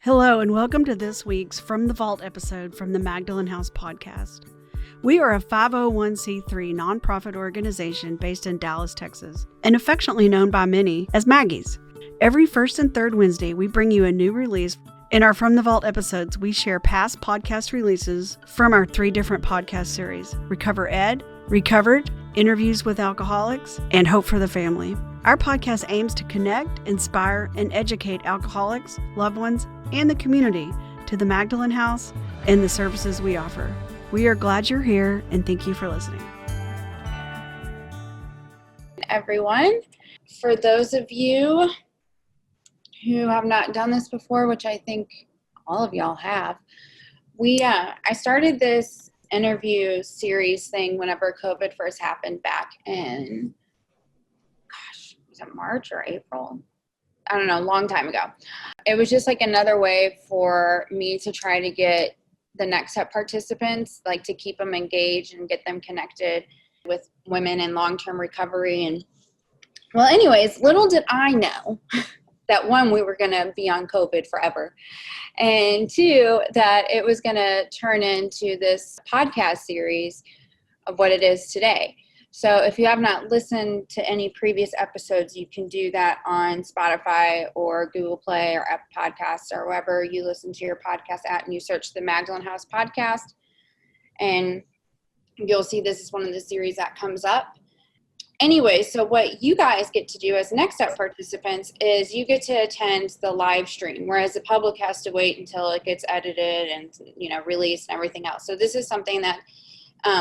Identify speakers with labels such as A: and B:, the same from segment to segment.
A: Hello and welcome to this week's From the Vault episode from the Magdalen House podcast. We are a 501c3 nonprofit organization based in Dallas, Texas, and affectionately known by many as Maggies. Every first and third Wednesday, we bring you a new release. In our From the Vault episodes, we share past podcast releases from our 3 different podcast series: Recover Ed, Recovered, Interviews with Alcoholics, and Hope for the Family. Our podcast aims to connect, inspire, and educate alcoholics, loved ones, and the community to the Magdalen House and the services we offer. We are glad you're here, and thank you for listening.
B: Everyone, for those of you who have not done this before, which I think all of y'all have, I started this interview series thing whenever COVID first happened back in, was it March or April? I don't know, a long time ago. It was just like another way for me to try to get the next step participants, like to keep them engaged and get them connected with women in long-term recovery. And well, anyways, little did I know that 1, we were going to be on COVID forever, and 2, that it was going to turn into this podcast series of what it is today. So if you have not listened to any previous episodes, you can do that on Spotify or Google Play or Apple Podcasts or wherever you listen to your podcast at, and you search the Magdalen House podcast, and you'll see this is one of the series that comes up. Anyway, so what you guys get to do as next step participants is you get to attend the live stream, whereas the public has to wait until it gets edited and, released and everything else. So this is something that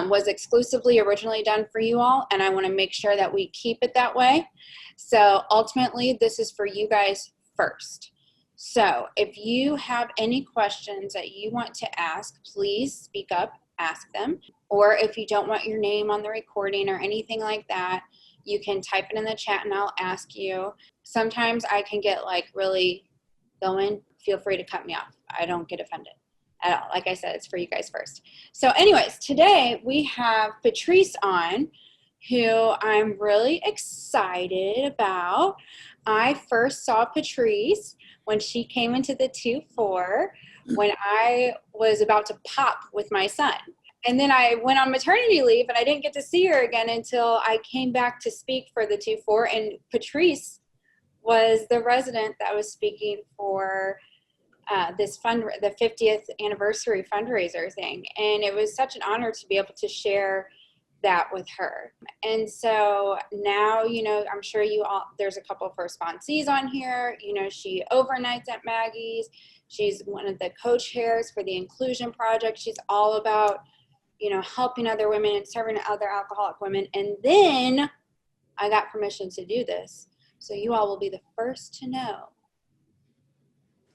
B: was exclusively originally done for you all, and I want to make sure that we keep it that way. So ultimately, this is for you guys first. So if you have any questions that you want to ask, please speak up, ask them. Or if you don't want your name on the recording or anything like that, you can type it in the chat and I'll ask you. Sometimes I can get really going. Feel free to cut me off. I don't get offended at all. Like I said, it's for you guys first. So anyways, today we have Patrice on, who I'm really excited about. I first saw Patrice when she came into the 2-4 when I was about to pop with my son. And then I went on maternity leave and I didn't get to see her again until I came back to speak for the 2-4. And Patrice was the resident that was speaking for the 50th anniversary fundraiser thing. And it was such an honor to be able to share that with her. And so now, I'm sure there's a couple of her sponsees on here. She overnights at Maggie's. She's one of the co-chairs for the Inclusion Project. She's all about, helping other women and serving other alcoholic women. And then I got permission to do this. So you all will be the first to know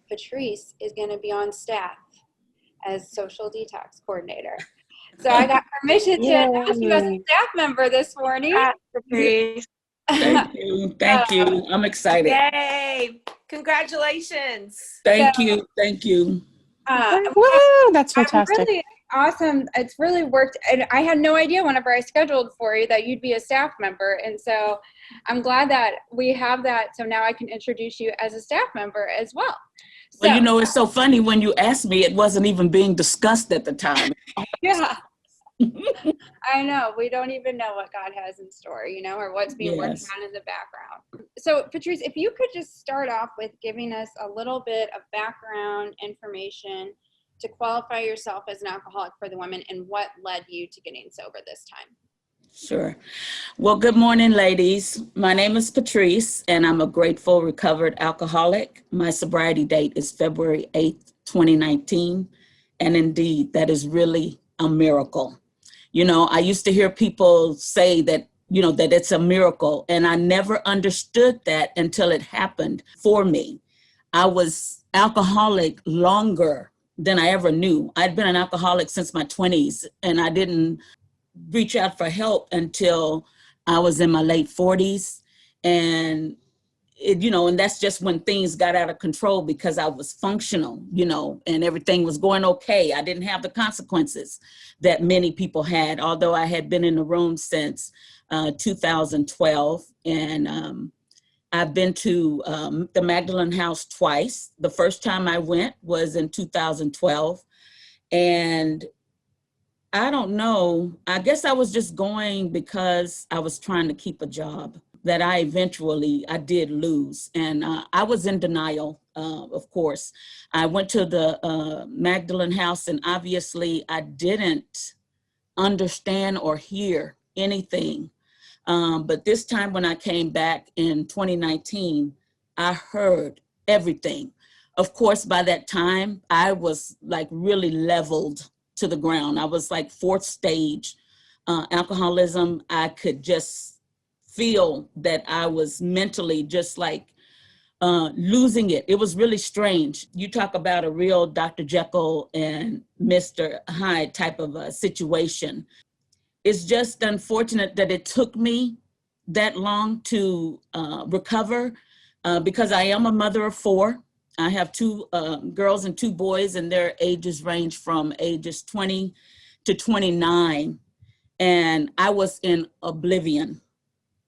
B: Patrice is going to be on staff as social detox coordinator. So I got permission to announce you as a staff member this morning.
C: Patrice. Thank you. I'm excited.
D: Yay. Congratulations.
C: Thank you.
B: Woo,
E: that's fantastic.
B: Really awesome. It's really worked. And I had no idea whenever I scheduled for you that you'd be a staff member. And so I'm glad that we have that. So now I can introduce you as a staff member as well. So,
C: well, it's so funny when you asked me, it wasn't even being discussed at the time.
B: Yeah. I know. We don't even know what God has in store, or what's being worked on in the background. So, Patrice, if you could just start off with giving us a little bit of background information to qualify yourself as an alcoholic for the women and what led you to getting sober this time.
C: Sure. Well, good morning, ladies. My name is Patrice, and I'm a grateful, recovered alcoholic. My sobriety date is February 8th, 2019. And indeed, that is really a miracle. I used to hear people say that, that it's a miracle, and I never understood that until it happened for me. I was alcoholic longer than I ever knew. I'd been an alcoholic since my 20s, and I didn't reach out for help until I was in my late 40s. And and that's just when things got out of control because I was functional, and everything was going okay. I didn't have the consequences that many people had, although I had been in the room since 2012. And I've been to the Magdalen House twice. The first time I went was in 2012. And I don't know, I guess I was just going because I was trying to keep a job that I did lose. And I was in denial, of course. I went to the Magdalen House, and obviously I didn't understand or hear anything. But this time when I came back in 2019, I heard everything. Of course, by that time, I was like really leveled to the ground. I was like fourth stage alcoholism. I could just feel that I was mentally just like losing it. It was really strange. You talk about a real Dr. Jekyll and Mr. Hyde type of a situation. It's just unfortunate that it took me that long to recover because I am a mother of 4. I have 2 girls and 2 boys, and their ages range from ages 20 to 29. And I was in oblivion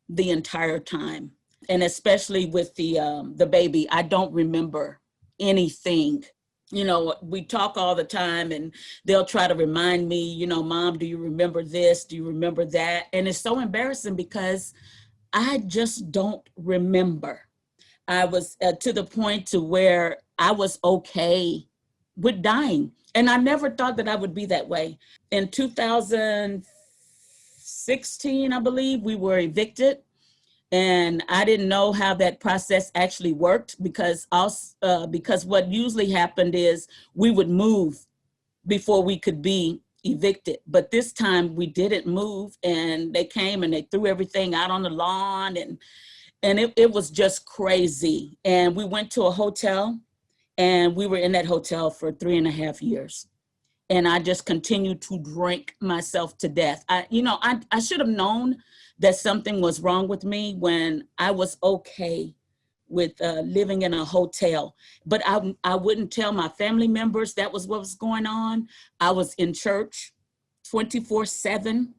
C: the entire time. And especially with the baby, I don't remember anything. You know, we talk all the time and they'll try to remind me, you know, Mom, do you remember this? Do you remember that? And it's so embarrassing because I just don't remember. I was to the point to where I was okay with dying. And I never thought that I would be that way. In 2016, I believe, we were evicted. And I didn't know how that process actually worked because what usually happened is we would move before we could be evicted. But this time we didn't move, and they came and they threw everything out on the lawn, and it was just crazy. And we went to a hotel, and we were in that hotel for 3.5 years. And I just continued to drink myself to death. I should have known that something was wrong with me when I was okay with living in a hotel. But I wouldn't tell my family members that was what was going on. I was in church 24/7.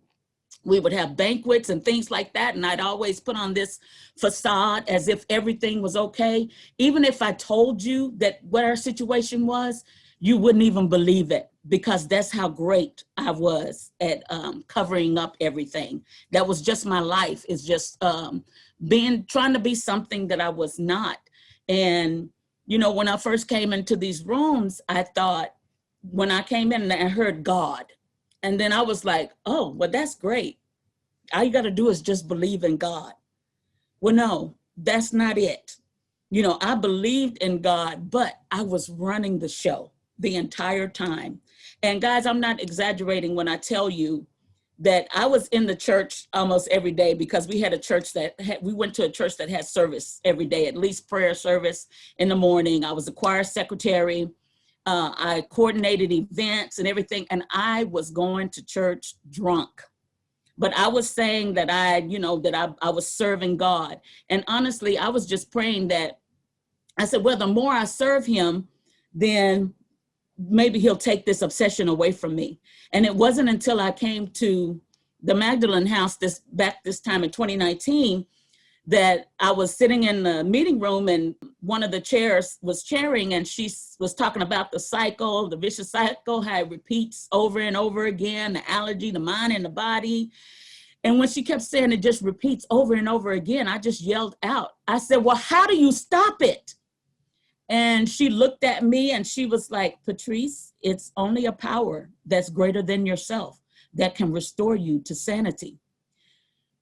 C: We would have banquets and things like that. And I'd always put on this facade as if everything was okay. Even if I told you that what our situation was, you wouldn't even believe it, because that's how great I was at covering up everything. That was just my life. It's just trying to be something that I was not. And, you know, when I first came into these rooms, I thought, when I came in and I heard God, and then I was like, oh, well, that's great. All you got to do is just believe in God. Well, no, that's not it. You know, I believed in God, but I was running the show the entire time. And guys, I'm not exaggerating when I tell you that I was in the church almost every day, because we had a church we went to a church that had service every day, at least prayer service in the morning. I was a choir secretary. I coordinated events and everything, and I was going to church drunk. But I was saying that I was serving God. And honestly, I was just praying that, I said, well, the more I serve him, then maybe he'll take this obsession away from me. And it wasn't until I came to the Magdalen House this time in 2019 that I was sitting in the meeting room, and one of the chairs was chairing, and she was talking about the cycle, the vicious cycle, how it repeats over and over again, the allergy, the mind and the body. And when she kept saying it just repeats over and over again, I just yelled out. I said, well, how do you stop it? And she looked at me and she was like, Patrice, it's only a power that's greater than yourself that can restore you to sanity.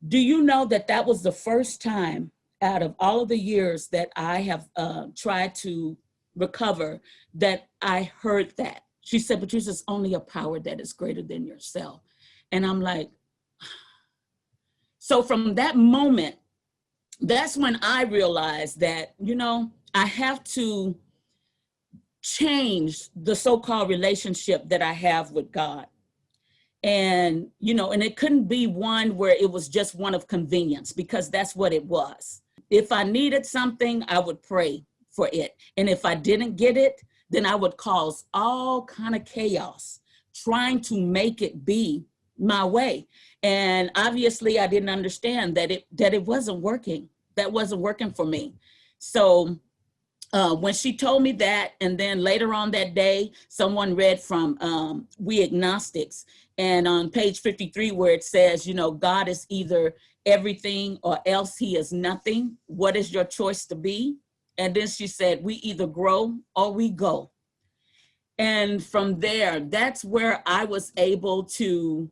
C: Do you know that that was the first time out of all of the years that I have tried to recover that I heard that? She said, Patrice, it's only a power that is greater than yourself. And I'm like, so from that moment, that's when I realized that, you know, I have to change the so-called relationship that I have with God. And, you know, and it couldn't be one where it was just one of convenience, because that's what it was. If I needed something, I would pray for it. And if I didn't get it, then I would cause all kind of chaos trying to make it be my way. And obviously I didn't understand that it wasn't working. that wasn't working for me. So when she told me that, and then later on that day, someone read from We Agnostics, and on page 53 where it says, you know, God is either everything or else he is nothing. What is your choice to be? And then she said, we either grow or we go. And from there, that's where I was able to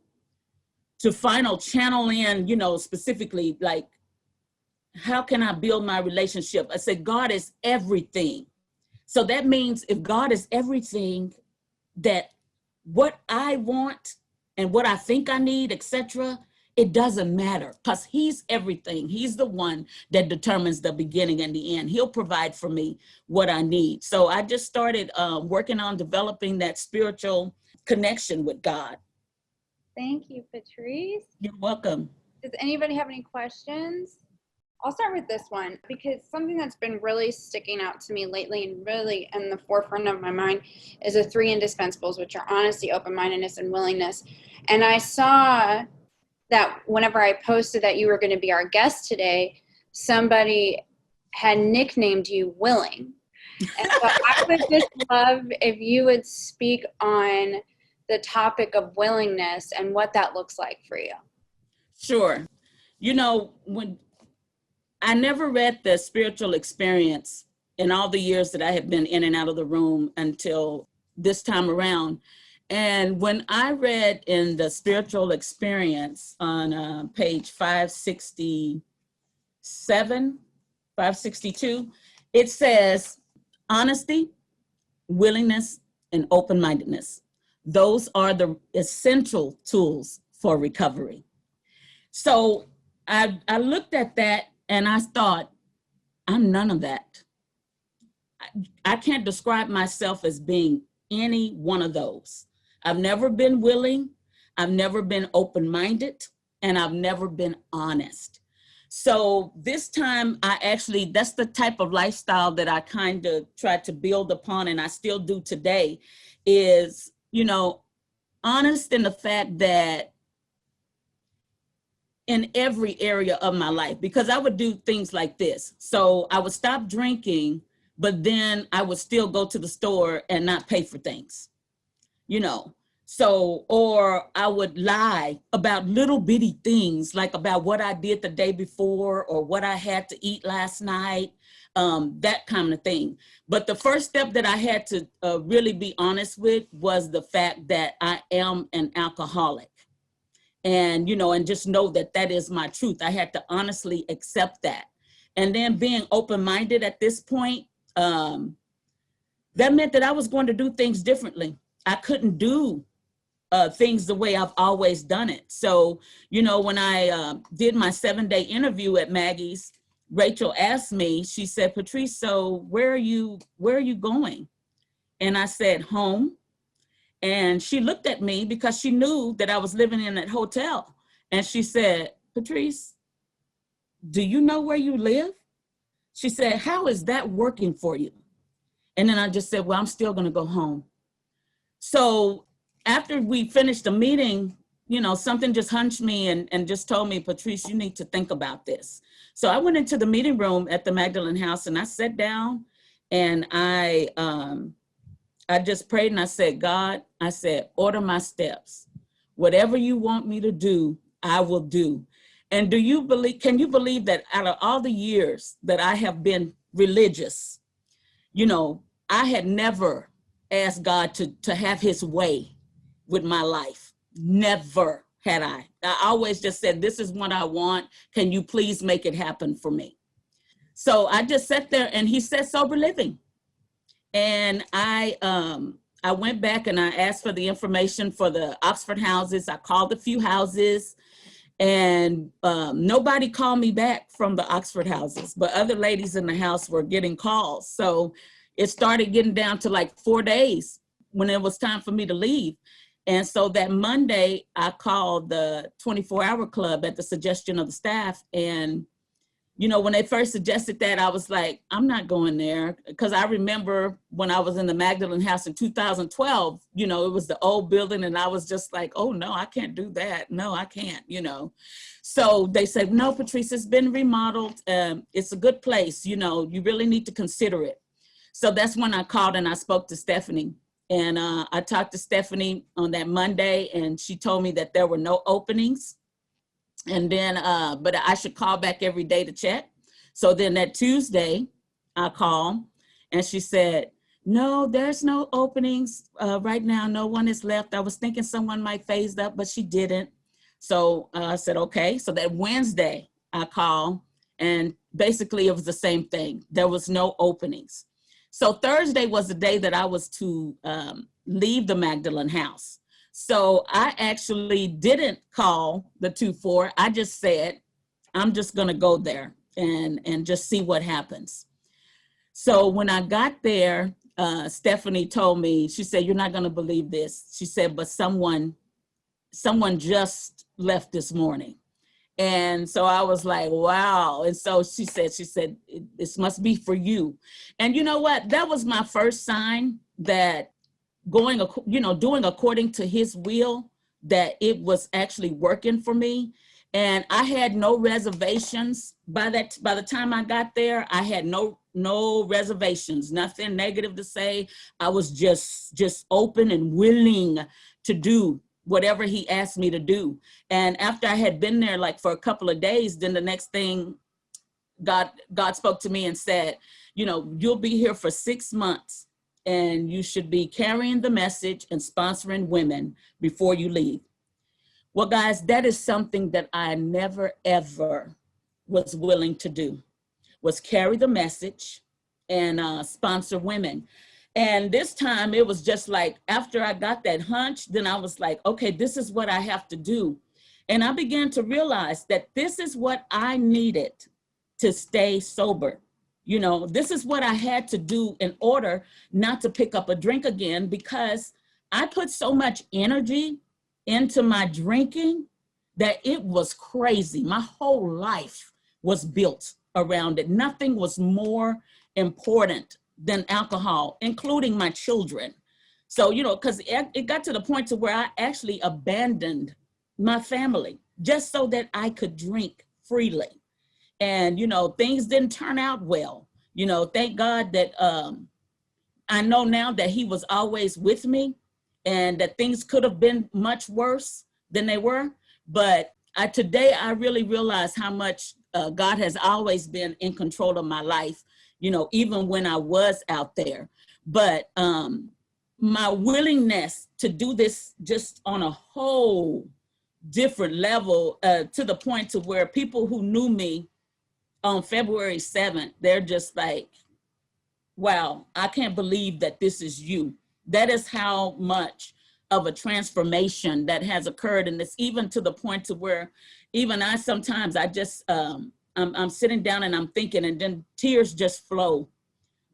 C: final channel in, you know, specifically like, how can I build my relationship? I said, God is everything. So that means if God is everything, that what I want and what I think I need, etc., it doesn't matter because he's everything. He's the one that determines the beginning and the end. He'll provide for me what I need. So I just started working on developing that spiritual connection with God.
B: Thank you, Patrice.
C: You're welcome.
B: Does anybody have any questions? I'll start with this one because something that's been really sticking out to me lately and really in the forefront of my mind is the 3 indispensables, which are honesty, open-mindedness, and willingness. And I saw that whenever I posted that you were going to be our guest today, somebody had nicknamed you Willing. And so I would just love if you would speak on the topic of willingness and what that looks like for you.
C: Sure. You know, when I never read the spiritual experience in all the years that I have been in and out of the room until this time around. And when I read in the spiritual experience on page 567, 562, it says honesty, willingness, and open-mindedness. Those are the essential tools for recovery. So I looked at that and I thought, I'm none of that. I can't describe myself as being any one of those. I've never been willing, I've never been open-minded, and I've never been honest. So this time that's the type of lifestyle that I kind of tried to build upon, and I still do today, is, you know, honest in the fact that in every area of my life, because I would do things like this. So I would stop drinking, but then I would still go to the store and not pay for things, you know. So, or I would lie about little bitty things, like about what I did the day before or what I had to eat last night, that kind of thing. But the first step that I had to really be honest with was the fact that I am an alcoholic. And, you know, and just know that that is my truth. I had to honestly accept that. And then being open-minded at this point, that meant that I was going to do things differently. I couldn't do things the way I've always done it. So, you know, when I did my 7-day interview at Maggie's, Rachel asked me, she said, Patrice, so where are you going? And I said, home. And she looked at me because she knew that I was living in that hotel. And she said, Patrice, do you know where you live? She said, how is that working for you? And then I just said, well, I'm still going to go home. So after we finished the meeting, you know, something just hunched me and just told me, Patrice, you need to think about this. So I went into the meeting room at the Magdalen House and I sat down and I just prayed and I said, God, I said, order my steps. Whatever you want me to do, I will do. And can you believe that out of all the years that I have been religious, you know, I had never asked God to have his way with my life. Never had I. I always just said, this is what I want. Can you please make it happen for me? So I just sat there and he said, sober living. And I went back and I asked for the information for the Oxford houses. I called a few houses and nobody called me back from the Oxford houses, but other ladies in the house were getting calls. So it started getting down to like 4 days when it was time for me to leave. And so that Monday, I called the 24-hour club at the suggestion of the staff. And when they first suggested that, I was like, I'm not going there. Because I remember when I was in the Magdalen House in 2012, it was the old building. And I was just like, oh, no, I can't do that. No, I can't, So they said, no, Patrice, it's been remodeled. It's a good place. You really need to consider it. So that's when I called and I spoke to Stephanie. And I talked to Stephanie on that Monday, and she told me that there were no openings. And then, but I should call back every day to check. So then that Tuesday, I called and she said, no, there's no openings right now. No one is left. I was thinking someone might phase up, but she didn't. So I said, okay. So that Wednesday I called, and basically it was the same thing. There was no openings. So Thursday was the day that I was to leave the Magdalen House. So I actually didn't call the 2-4. I just said, I'm just going to go there and just see what happens. So when I got there, Stephanie told me, she said, you're not going to believe this. She said, but someone just left this morning. And so I was like, wow. And so she said, this must be for you. And you know what? That was my first sign that doing according to his will, that it was actually working for me. And I had no reservations. By the time I got there, I had no reservations, nothing negative to say. I was just open and willing to do whatever he asked me to do. And after I had been there like for a couple of days, then the next thing God spoke to me and said, you'll be here for 6 months. And you should be carrying the message and sponsoring women before you leave. Well, guys, that is something that I never, ever was willing to do, was carry the message and sponsor women. And this time it was just like, after I got that hunch, then I was like, okay, this is what I have to do. And I began to realize that this is what I needed to stay sober. This is what I had to do in order not to pick up a drink again, because I put so much energy into my drinking that it was crazy. My whole life was built around it. Nothing was more important than alcohol, including my children. So, because it got to the point to where I actually abandoned my family just so that I could drink freely. And, things didn't turn out well. Thank God that I know now that he was always with me, and that things could have been much worse than they were. But today I really realize how much God has always been in control of my life, even when I was out there. But my willingness to do this just on a whole different level, to the point to where people who knew me on February 7th, they're just like, wow, I can't believe that this is you. That is how much of a transformation that has occurred. And it's even to the point to where even I sometimes I'm sitting down and I'm thinking, and then tears just flow,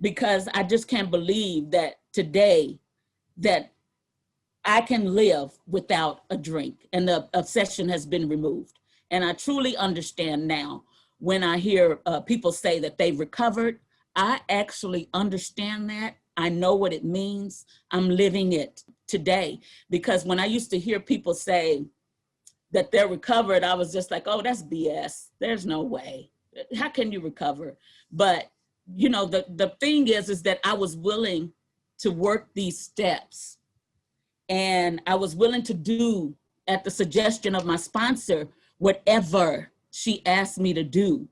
C: because I just can't believe that today that I can live without a drink and the obsession has been removed. And I truly understand now when I hear people say that they've recovered. I actually understand that. I know what it means. I'm living it today, because when I used to hear people say that they're recovered, I was just like, oh, that's BS. There's no way. How can you recover? But the thing is that I was willing to work these steps, and I was willing to do, at the suggestion of my sponsor, whatever she asked me to do.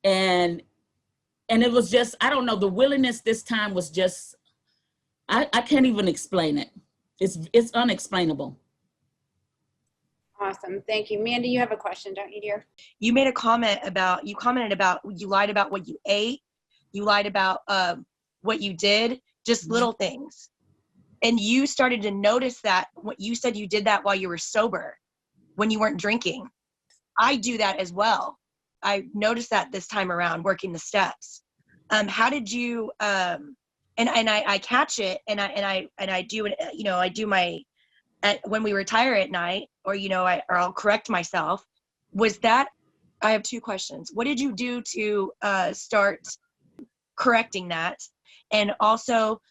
C: And it was just, I don't know, the willingness this time was just, I can't even explain it. It's unexplainable.
B: Awesome. Thank you. Mandy, you have a question, don't you, dear?
E: You made a comment about, you lied about what you ate. You lied about what you did, just little things. And you started to notice that what you said, you did that while you were sober, when you weren't drinking. I do that as well. I noticed that this time around working the steps. How did you, and I catch it, and I do it, I do my, when we retire at night, or, or I'll correct myself. Was that I have 2 questions. What did you do to start correcting that? And also,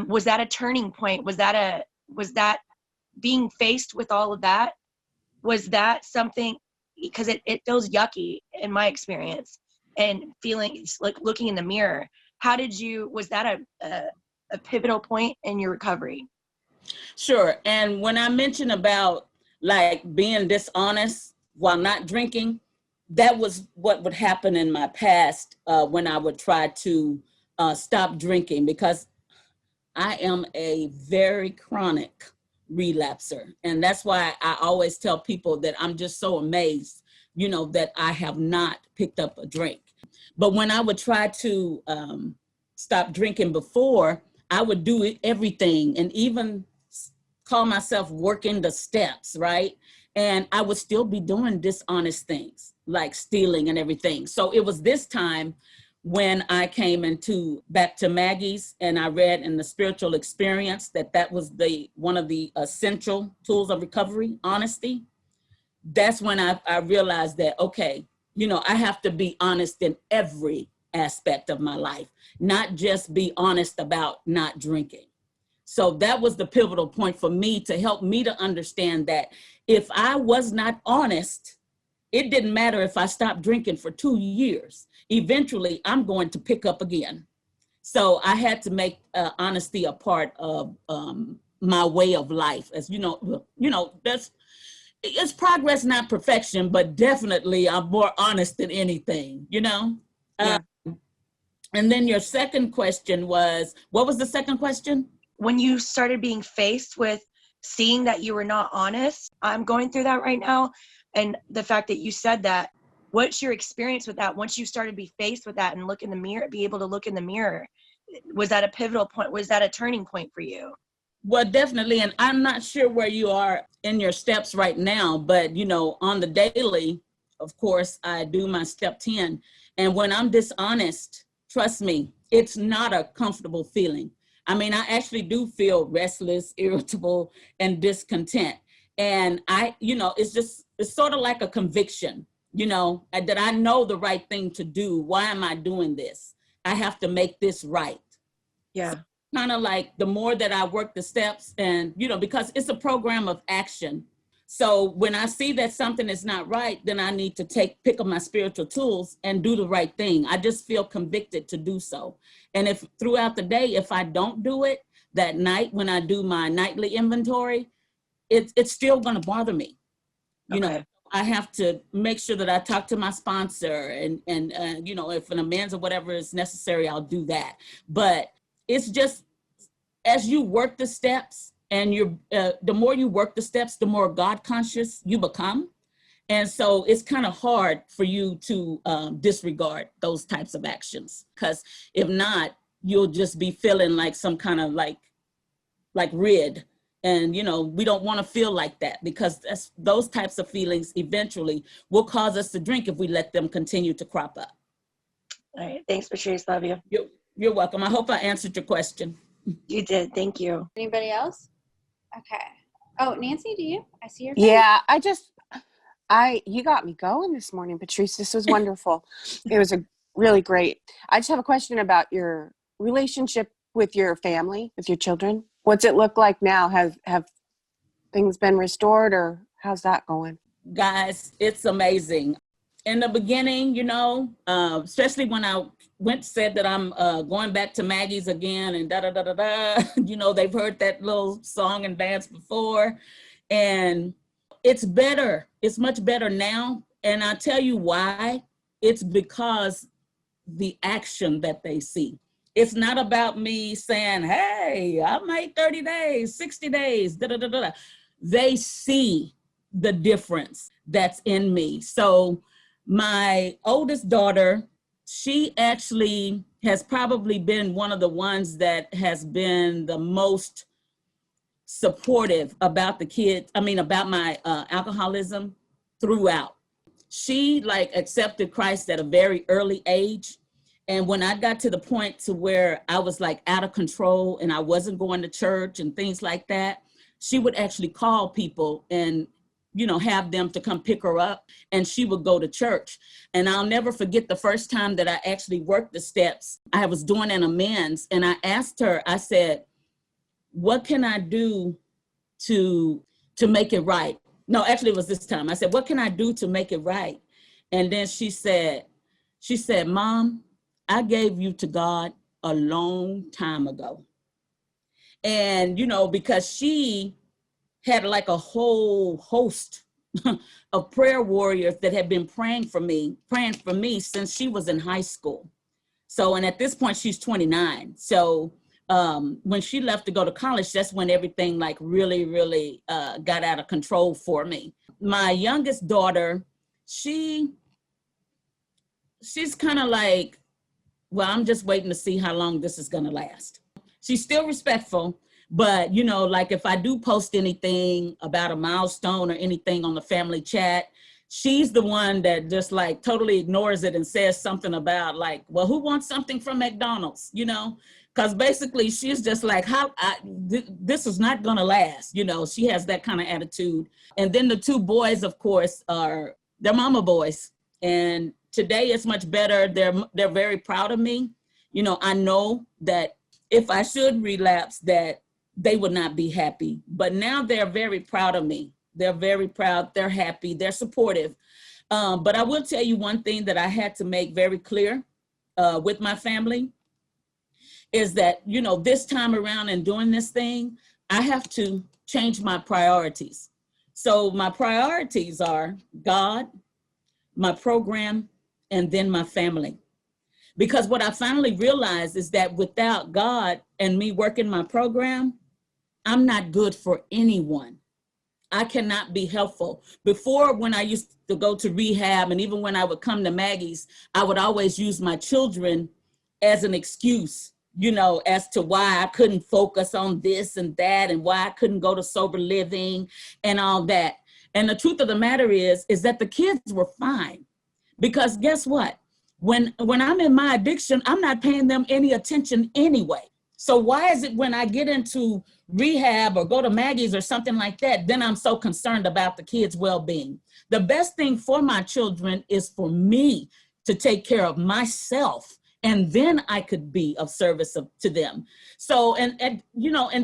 E: was that a turning point? Was that being faced with all of that? Was that something, because it feels yucky in my experience, and feeling like looking in the mirror. Was that a pivotal point in your recovery?
C: Sure. And when I mentioned about like being dishonest while not drinking, that was what would happen in my past when I would try to stop drinking, because I am a very chronic relapser. And that's why I always tell people that I'm just so amazed, that I have not picked up a drink. But when I would try to stop drinking before, I would do everything and even call myself working the steps, right? And I would still be doing dishonest things like stealing and everything. So it was this time when I came back to Maggie's, and I read in the spiritual experience that was one of the essential tools of recovery, honesty. That's when I realized that, okay, I have to be honest in every aspect of my life, not just be honest about not drinking. So that was the pivotal point for me, to help me to understand that if I was not honest, it didn't matter if I stopped drinking for 2 years. Eventually, I'm going to pick up again. So I had to make honesty a part of my way of life. As it's progress, not perfection, but definitely I'm more honest than anything,
E: Yeah.
C: And then your second question was, what was the second question?
E: When you started being faced with seeing that you were not honest, I'm going through that right now. And the fact that you said that, what's your experience with that? Once you started to be faced with that and look in the mirror, be able to look in the mirror, was that a pivotal point? Was that a turning point for you?
C: Well, definitely. And I'm not sure where you are in your steps right now, but on the daily, of course, I do my step 10. And when I'm dishonest, trust me, it's not a comfortable feeling. I mean, I actually do feel restless, irritable, and discontent. And it's sort of like a conviction, that I know the right thing to do. Why am I doing this? I have to make this right.
E: Yeah.
C: So kind of like the more that I work the steps, and, because it's a program of action. So when I see that something is not right, then I need to pick up my spiritual tools and do the right thing. I just feel convicted to do so. And if throughout the day, if I don't do it that night, when I do my nightly inventory, it's still going to bother me. I have to make sure that I talk to my sponsor and if an amends or whatever is necessary, I'll do that. But it's just, as you work the steps, and the more you work the steps, the more God conscious you become. And so it's kind of hard for you to disregard those types of actions, because if not, you'll just be feeling like some kind of like rid. And, we don't want to feel like that, because those types of feelings eventually will cause us to drink if we let them continue to crop up.
E: All right. Thanks, Patrice. Love you.
C: You're welcome. I hope I answered your question.
E: You did. Thank you.
B: Anybody else? Okay. Oh, Nancy, do you? I see your face.
F: Yeah, you got me going this morning, Patrice. This was wonderful. It was a really great. I just have a question about your relationship with your family, with your children. What's it look like now? Have things been restored, or how's that going?
C: Guys, it's amazing. In the beginning, especially when I said that I'm going back to Maggie's again and they've heard that little song and dance before, and it's better. It's much better now. And I'll tell you why. It's because the action that they see. It's not about me saying, hey, I made 30 days, 60 days, They see the difference that's in me. So my oldest daughter, she actually has probably been one of the ones that has been the most supportive about about my alcoholism throughout. She accepted Christ at a very early age. And when I got to the point to where I was out of control and I wasn't going to church and things like that, she would actually call people and, have them to come pick her up, and she would go to church. And I'll never forget the first time that I actually worked the steps. I was doing an amends, and I asked her, I said, what can I do to make it right? No, actually it was this time. I said, what can I do to make it right? And then she said, Mom, I gave you to God a long time ago. And, because she had like a whole host of prayer warriors that had been praying for me since she was in high school. So, and at this point she's 29. So when she left to go to college, that's when everything like really, really got out of control for me. My youngest daughter, she's kind of like, well, I'm just waiting to see how long this is going to last. She's still respectful, but like if I do post anything about a milestone or anything on the family chat, she's the one that just like totally ignores it and says something about like, well, who wants something from McDonald's, because basically she's just like, this is not going to last. She has that kind of attitude. And then the two boys, of course, they're mama boys. And today it's much better. They're very proud of me. I know that if I should relapse, that they would not be happy. But now they're very proud of me. They're very proud. They're happy. They're supportive. But I will tell you one thing that I had to make very clear with my family is that, this time around and doing this thing, I have to change my priorities. So my priorities are God, my program, and then my family. Because what I finally realized is that without God and me working my program, I'm not good for anyone. I cannot be helpful. Before, when I used to go to rehab, and even when I would come to Maggie's, I would always use my children as an excuse, as to why I couldn't focus on this and that, and why I couldn't go to sober living and all that. And the truth of the matter is that the kids were fine. Because guess what? When I'm in my addiction, I'm not paying them any attention anyway. So why is it when I get into rehab or go to Maggie's or something like that, then I'm so concerned about the kids' well-being? The best thing for my children is for me to take care of myself, and then I could be of service to them. So, and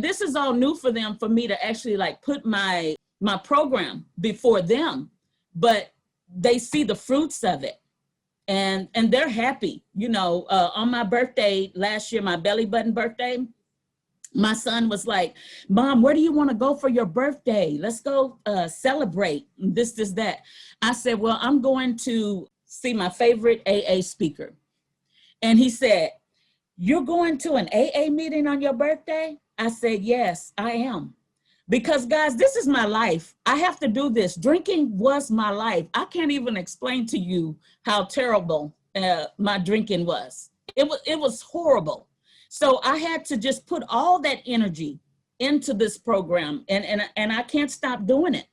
C: this is all new for them, for me to actually like put my program before them, but they see the fruits of it. And they're happy. On my birthday last year, my belly button birthday, my son was like, Mom, where do you want to go for your birthday? Let's go celebrate this, that. I said, well, I'm going to see my favorite AA speaker. And he said, you're going to an AA meeting on your birthday? I said, yes, I am. Because guys, this is my life. I have to do this. Drinking was my life. I can't even explain to you how terrible my drinking was. It was horrible. So I had to just put all that energy into this program, and I can't stop doing it.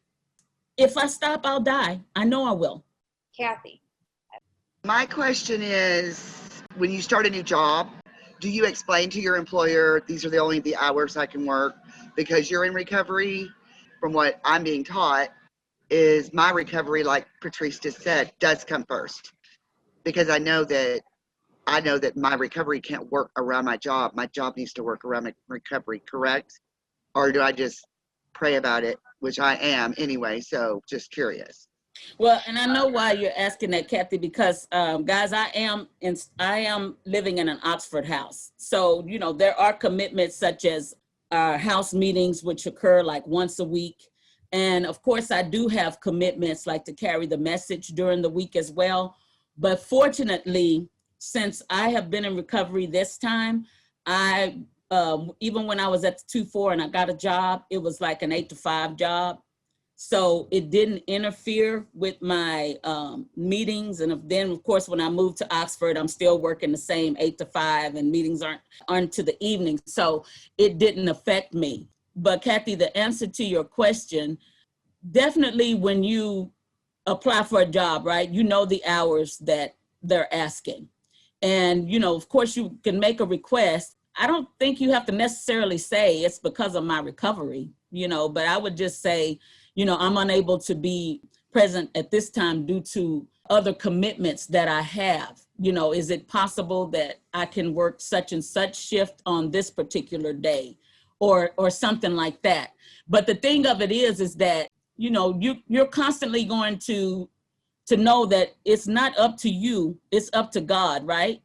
C: If I stop, I'll die. I know I will.
B: Kathy.
G: My question is, when you start a new job, do you explain to your employer, these are only the hours I can work because you're in recovery? From what I'm being taught, is my recovery, like Patrice just said, does come first. Because I know that my recovery can't work around my job. My job needs to work around my recovery, correct? Or do I just pray about it, which I am anyway, so just curious.
C: Well, and I know why you're asking that, Kathy, because guys, I am living in an Oxford house. So, there are commitments such as house meetings, which occur like once a week. And of course, I do have commitments like to carry the message during the week as well. But fortunately, since I have been in recovery this time, even when I was at the 2-4 and I got a job, it was like an 8-to-5 job. So it didn't interfere with my meetings. And then, of course, when I moved to Oxford, I'm still working the same 8-to-5, and meetings aren't to the evening. So it didn't affect me. But Kathy, the answer to your question, definitely when you apply for a job, right, the hours that they're asking. And, of course, you can make a request. I don't think you have to necessarily say it's because of my recovery, but I would just say, I'm unable to be present at this time due to other commitments that I have. Is it possible that I can work such and such shift on this particular day or something like that? But the thing of it is that, you're constantly going to know that it's not up to you, it's up to God, right?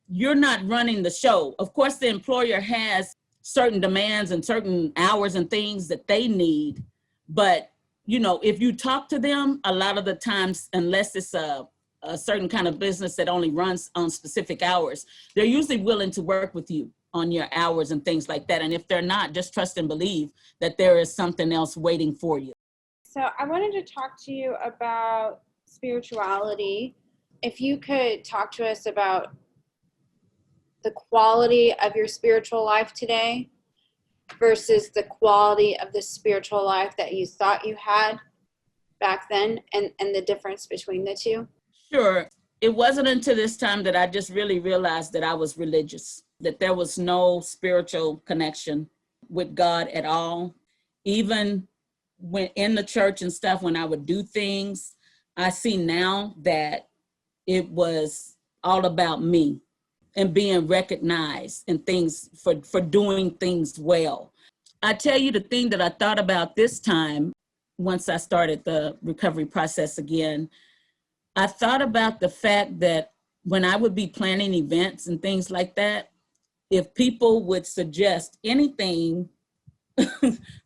C: You're not running the show. Of course, the employer has certain demands and certain hours and things that they need. But, if you talk to them, a lot of the times, unless it's a certain kind of business that only runs on specific hours, they're usually willing to work with you on your hours and things like that. And if they're not, just trust and believe that there is something else waiting for you.
B: So I wanted to talk to you about spirituality. If you could talk to us about the quality of your spiritual life today versus the quality of the spiritual life that you thought you had back then, and the difference between the two.
C: Sure. It wasn't until this time that I just really realized that I was religious, that there was no spiritual connection with God at all. Even when in the church and stuff, when I would do things, I see now that it was all about me and being recognized and things for doing things well. I tell you the thing that I thought about this time, once I started the recovery process again, I thought about the fact that when I would be planning events and things like that, if people would suggest anything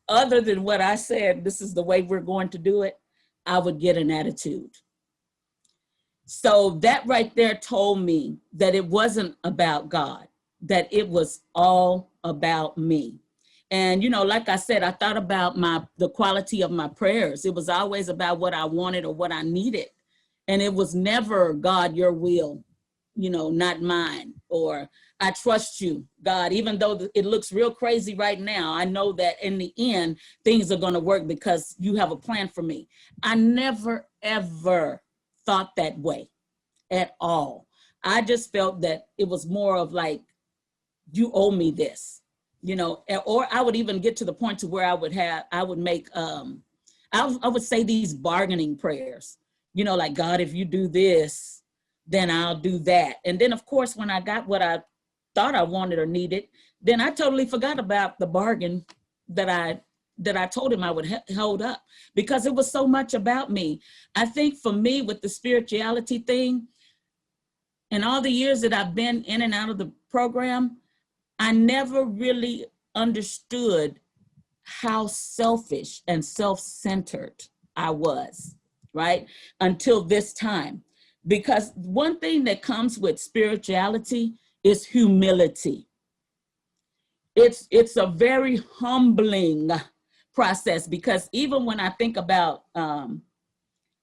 C: other than what I said, this is the way we're going to do it, I would get an attitude. So that right there told me that it wasn't about God, that it was all about me. And, like I said, I thought about the quality of my prayers. It was always about what I wanted or what I needed. And it was never, God, your will, not mine, or I trust you, God, even though it looks real crazy right now, I know that in the end, things are going to work because you have a plan for me. I never, ever thought that way at all. I just felt that it was more of like, you owe me this, or I would even get to the point to where I would make, I would say these bargaining prayers, like, God, if you do this, then I'll do that. And then of course, when I got what I thought I wanted or needed, then I totally forgot about the bargain that I told him I would hold up, because it was so much about me. I think for me with the spirituality thing, and all the years that I've been in and out of the program, I never really understood how selfish and self-centered I was, right? Until this time. Because one thing that comes with spirituality is humility. It's a very humbling process, because even when I think about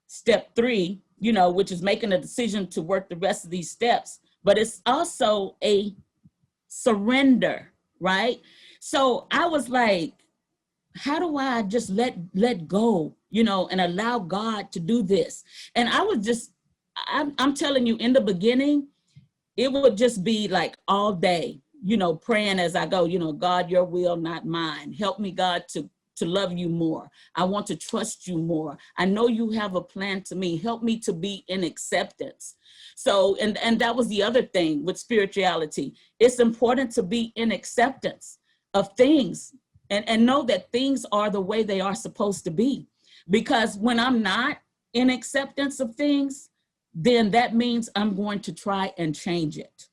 C: step 3, which is making a decision to work the rest of these steps, but it's also a surrender, right? So I was like, how do I just let go, and allow God to do this? And I was just, I'm telling you, in the beginning, it would just be like all day, praying as I go, God, your will, not mine. Help me, God, to love you more. I want to trust you more. I know you have a plan to me. Help me to be in acceptance. So, and that was the other thing with spirituality. It's important to be in acceptance of things and know that things are the way they are supposed to be. Because when I'm not in acceptance of things, then that means I'm going to try and change it.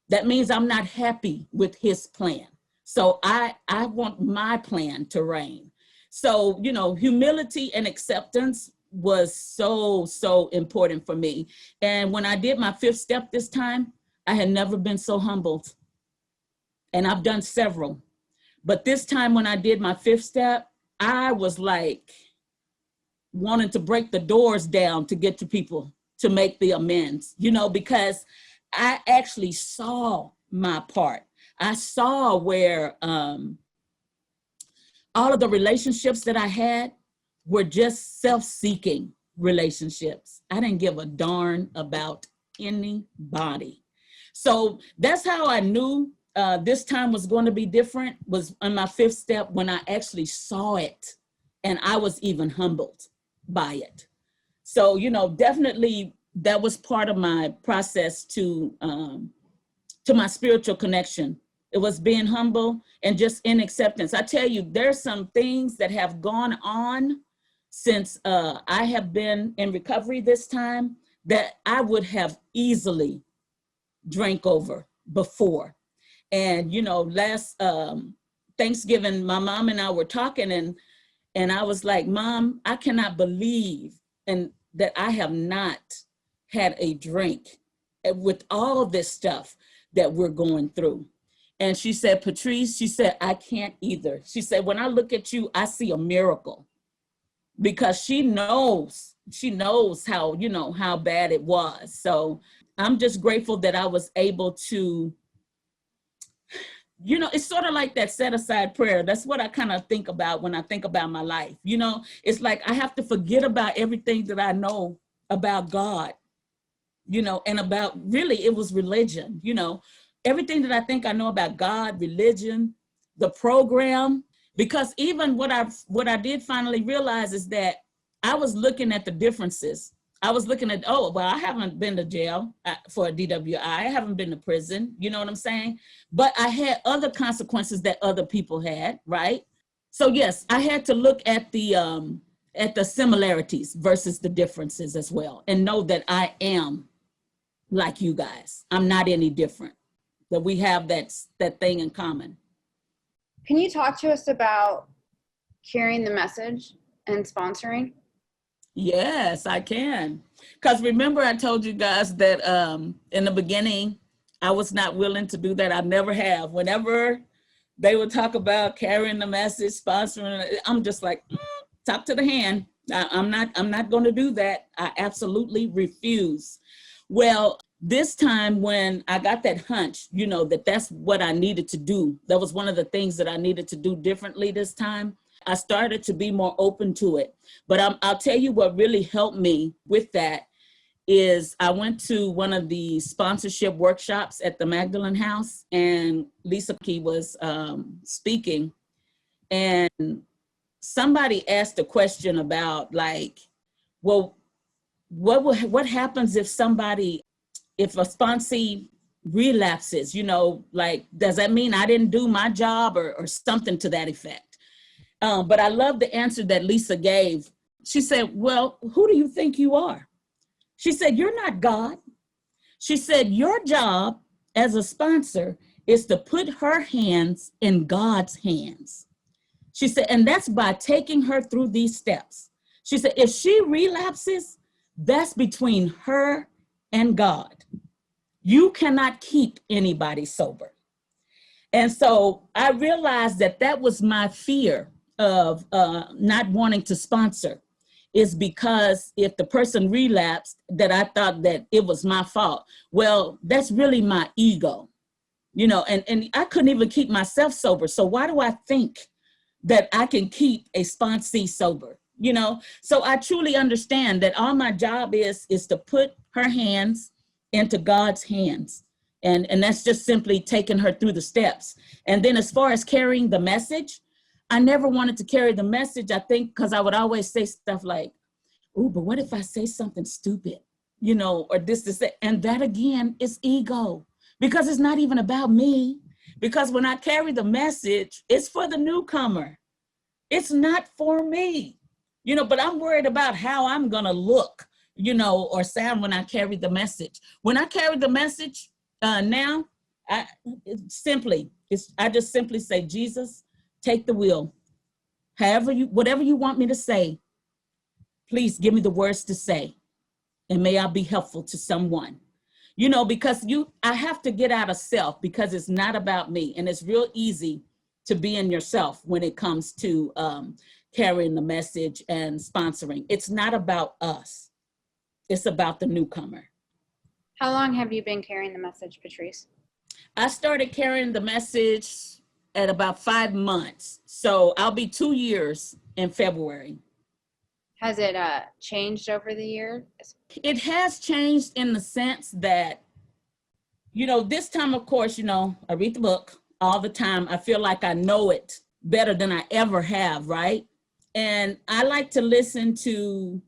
C: That means I'm not happy with his plan. So I want my plan to reign. So, humility and acceptance was so important for me. And when I did my 5th step this time, I had never been so humbled. And I've done several. But this time when I did my 5th step, I was like wanting to break the doors down to get to people to make the amends, because I actually saw my part. I saw where all of the relationships that I had were just self-seeking relationships. I didn't give a darn about anybody. So that's how I knew this time was going to be different, was on my 5th step when I actually saw it And I was even humbled by it. So, definitely that was part of my process to my spiritual connection. It was being humble and just in acceptance. I tell you, there's some things that have gone on since I have been in recovery this time that I would have easily drank over before. And, last Thanksgiving, my mom and I were talking, and I was like, Mom, I cannot believe that I have not had a drink with all this stuff that we're going through. And she said, Patrice, she said, I can't either. She said, when I look at you, I see a miracle, because she knows how, how bad it was. So I'm just grateful that I was able to, it's sort of like that set aside prayer. That's what I kind of think about when I think about my life. It's like I have to forget about everything that I know about God, and about, really, it was religion, everything that I think I know about God, religion, the program. Because even what I did finally realize is that I was looking at the differences. I was looking at, I haven't been to jail for a DWI. I haven't been to prison. You know what I'm saying? But I had other consequences that other people had, right? So yes, I had to look at the similarities versus the differences as well, and know that I am like you guys. I'm not any different. That we have that thing in common.
B: Can you talk to us about carrying the message and sponsoring?
C: Yes, I can. Because remember, I told you guys that in the beginning, I was not willing to do that. I never have. Whenever they would talk about carrying the message, sponsoring, I'm just like, top to the hand. I'm not going to do that. I absolutely refuse. Well, this time when I got that hunch, that's what I needed to do. That was one of the things that I needed to do differently this time. I started to be more open to it. But I'll tell you what really helped me with that is I went to one of the sponsorship workshops at the Magdalen House, and Lisa Key was speaking, and somebody asked a question about like, well, what happens if a sponsee relapses, like, does that mean I didn't do my job or something to that effect? But I love the answer that Lisa gave. She said, well, who do you think you are? She said, you're not God. She said, your job as a sponsor is to put her hands in God's hands. She said, and that's by taking her through these steps. She said, if she relapses, that's between her and God. You cannot keep anybody sober. And so I realized that was my fear of not wanting to sponsor, is because if the person relapsed, that I thought that it was my fault. Well, that's really my ego, and I couldn't even keep myself sober. So why do I think that I can keep a sponsee sober? So I truly understand that all my job is to put her hands into God's hands. And that's just simply taking her through the steps. And then as far as carrying the message, I never wanted to carry the message, I think, because I would always say stuff like, oh, but what if I say something stupid, or this, and that again is ego, because it's not even about me. Because when I carry the message, it's for the newcomer. It's not for me, but I'm worried about how I'm going to look, or sound when I carry the message. When I carry the message now, I just simply say, Jesus, take the wheel. Whatever you want me to say, please give me the words to say, and may I be helpful to someone. Because I have to get out of self, because it's not about me. And it's real easy to be in yourself when it comes to carrying the message and sponsoring. It's not about us. It's about the newcomer.
B: How long have you been carrying the message, Patrice?
C: I started carrying the message at about 5 months. So I'll be 2 years in February.
B: Has it changed over the years?
C: It has changed in the sense that, this time, of course, I read the book all the time. I feel like I know it better than I ever have, right? And I like to listen to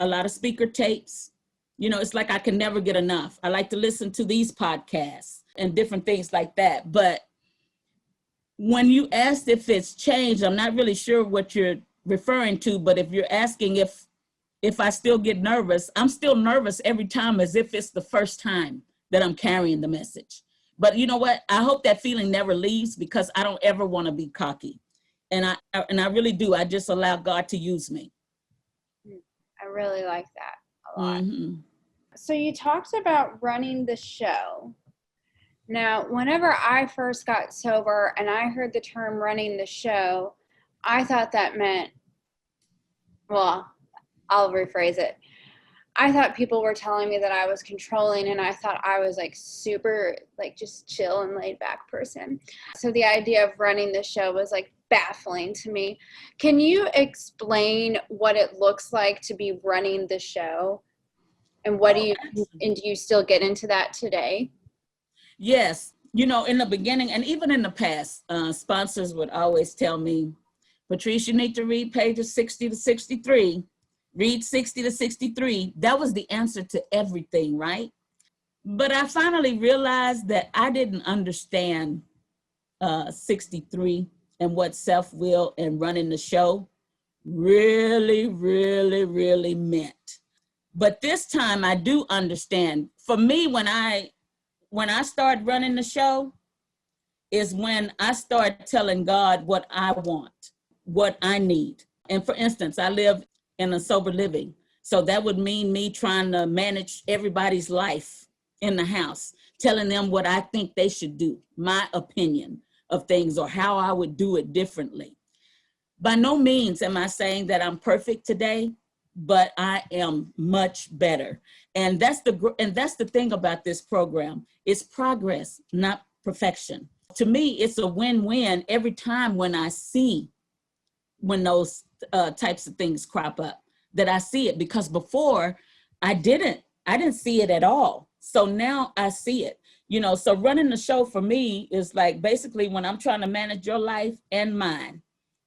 C: a lot of speaker tapes. You know, it's like I can never get enough. I like to listen to these podcasts and different things like that. But when you asked if it's changed, I'm not really sure what you're referring to, but if you're asking if I still get nervous, I'm still nervous every time as if it's the first time that I'm carrying the message. But you know what? I hope that feeling never leaves, because I don't ever want to be cocky. And I really do. I just allow God to use me.
B: I really like that a lot.
C: Mm-hmm.
B: So you talked about running the show. Now, whenever I first got sober and I heard the term running the show, I thought that meant, well, I'll rephrase it. I thought people were telling me that I was controlling, and I thought I was like super, like just chill and laid back person. So the idea of running the show was like baffling to me. Can you explain what it looks like to be running the show? And what do you still get into that today?
C: Yes. You know, in the beginning and even in the past, sponsors would always tell me, Patrice, you need to read pages 60 to 63. Read 60 to 63. That was the answer to everything, right? But I finally realized that I didn't understand 63 and what self-will and running the show really, really, really meant. But this time I do understand. For me, when I started running the show is when I started telling God what I want, what I need. And for instance, I live in a sober living. So that would mean me trying to manage everybody's life in the house, telling them what I think they should do, my opinion of things or how I would do it differently. By no means am I saying that I'm perfect today, but I am much better. And that's the thing about this program. It's progress, not perfection. To me, it's a win-win every time when I see when those types of things crop up, that I see it, because before I didn't see it at all. So now I see it, you know. So running the show for me is like basically when I'm trying to manage your life and mine.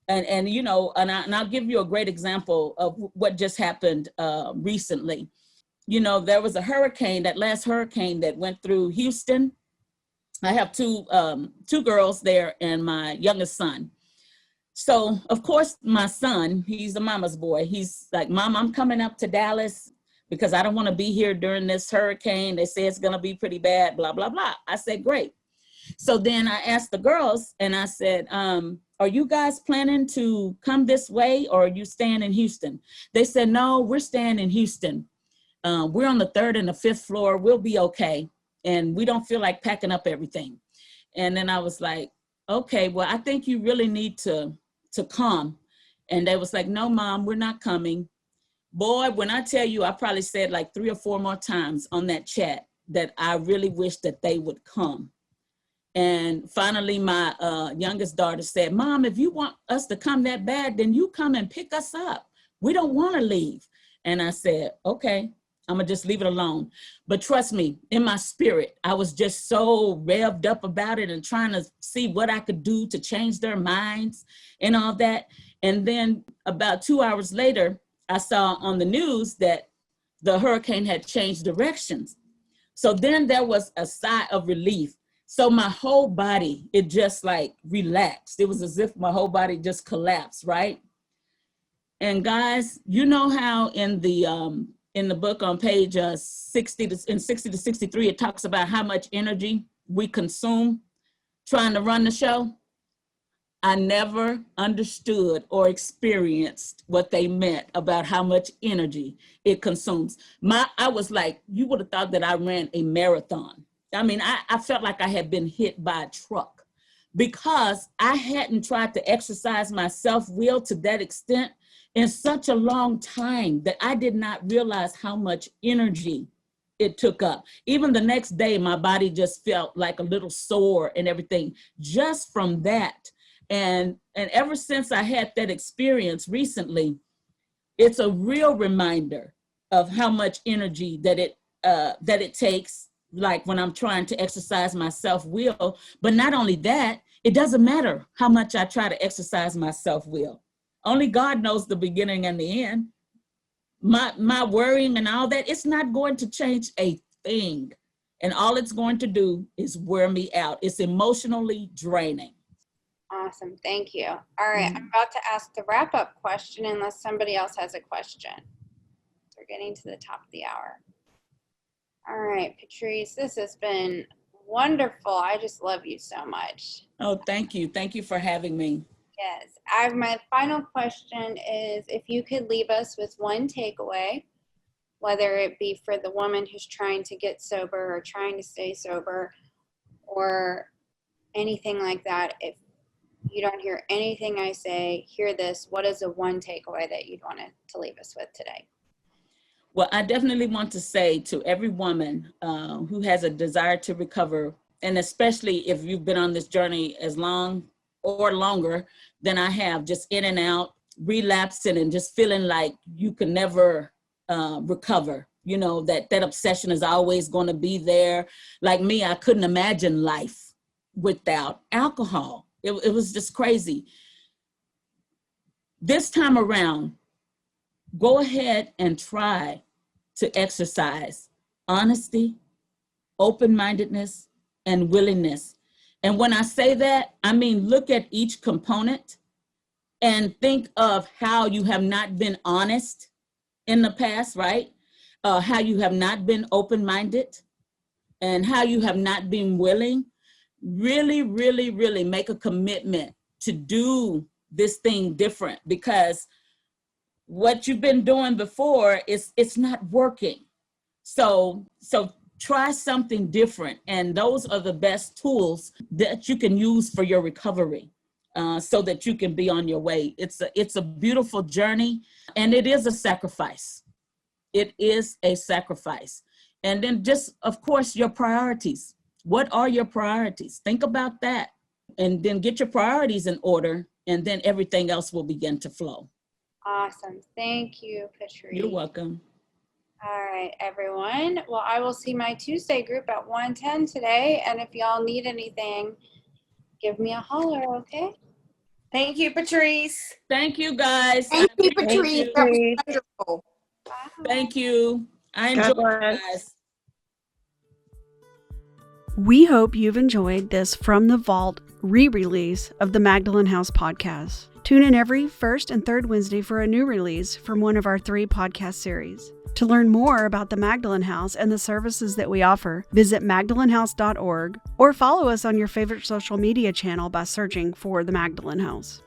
C: And you know, and I'll give you a great example of what just happened recently. You know, there was a hurricane, that last hurricane that went through Houston. I have two girls there and my youngest son. So of course my son, he's a mama's boy. He's like, Mom, I'm coming up to Dallas because I don't want to be here during this hurricane. They say it's going to be pretty bad, blah, blah, blah. I said, great. So then I asked the girls and I said, are you guys planning to come this way or are you staying in Houston? They said, no, we're staying in Houston. We're on the 3rd and the 5th floor. We'll be okay. And we don't feel like packing up everything. And then I was like, okay, well, I think you really need to come. And they was like, no, Mom, we're not coming. Boy, when I tell you, I probably said like 3 or 4 more times on that chat that I really wish that they would come. And finally, my youngest daughter said, Mom, if you want us to come that bad, then you come and pick us up. We don't want to leave. And I said, okay, I'm gonna just leave it alone. But trust me, in my spirit, I was just so revved up about it and trying to see what I could do to change their minds and all that. And then about 2 hours later, I saw on the news that the hurricane had changed directions. So then there was a sigh of relief. So my whole body, it just like relaxed. It was as if my whole body just collapsed, right? And guys, you know how in the book on page 60 to 63, it talks about how much energy we consume trying to run the show. I never understood or experienced what they meant about how much energy it consumes. I was like, you would have thought that I ran a marathon. I mean, I felt like I had been hit by a truck because I hadn't tried to exercise my self-will to that extent in such a long time that I did not realize how much energy it took up. Even the next day, my body just felt like a little sore and everything just from that. And ever since I had that experience recently, it's a real reminder of how much energy that it takes, like when I'm trying to exercise my self-will. But not only that, it doesn't matter how much I try to exercise my self-will. Only God knows the beginning and the end. My worrying and all that, it's not going to change a thing. And all it's going to do is wear me out. It's emotionally draining.
B: Awesome. Thank you. All right. I'm about to ask the wrap-up question unless somebody else has a question. We're getting to the top of the hour. All right, Patrice, this has been wonderful. I just love you so much.
C: Oh, thank you. Thank you for having me.
B: Yes. My final question is if you could leave us with one takeaway, whether it be for the woman who's trying to get sober or trying to stay sober or anything like that, if you don't hear anything I say, hear this, what is the one takeaway that you'd want to leave us with today?
C: Well, I definitely want to say to every woman who has a desire to recover, and especially if you've been on this journey as long or longer than I have, just in and out, relapsing and just feeling like you can never recover. You know, that obsession is always going to be there. Like me, I couldn't imagine life without alcohol. It was just crazy. This time around, go ahead and try to exercise honesty, open-mindedness, and willingness. And when I say that, I mean, look at each component and think of how you have not been honest in the past, right? How you have not been open-minded and how you have not been willing. Really, really, really make a commitment to do this thing different, because what you've been doing before it's not working. So try something different, and those are the best tools that you can use for your recovery, so that you can be on your way. It's a beautiful journey, and it is a sacrifice. It is a sacrifice. And then just, of course, your priorities. What are your priorities? Think about that, and then get your priorities in order, and then everything else will begin to flow.
B: Awesome. Thank you, Patrice.
C: You're welcome.
B: All right, everyone. Well, I will see my Tuesday group at 1:10 today, and if y'all need anything, give me a holler, okay?
D: Thank you, Patrice.
C: Thank you, guys.
G: Thank you,
C: Thank
G: Patrice.
C: you.
G: That was wonderful.
B: Bye.
C: Thank you. I
E: God
C: enjoyed it,
E: bless.
C: guys.
A: We hope you've enjoyed this From the Vault re-release of the Magdalen House podcast. Tune in every first and third Wednesday for a new release from one of our 3 podcast series. To learn more about the Magdalen House and the services that we offer, visit magdalenhouse.org or follow us on your favorite social media channel by searching for the Magdalen House.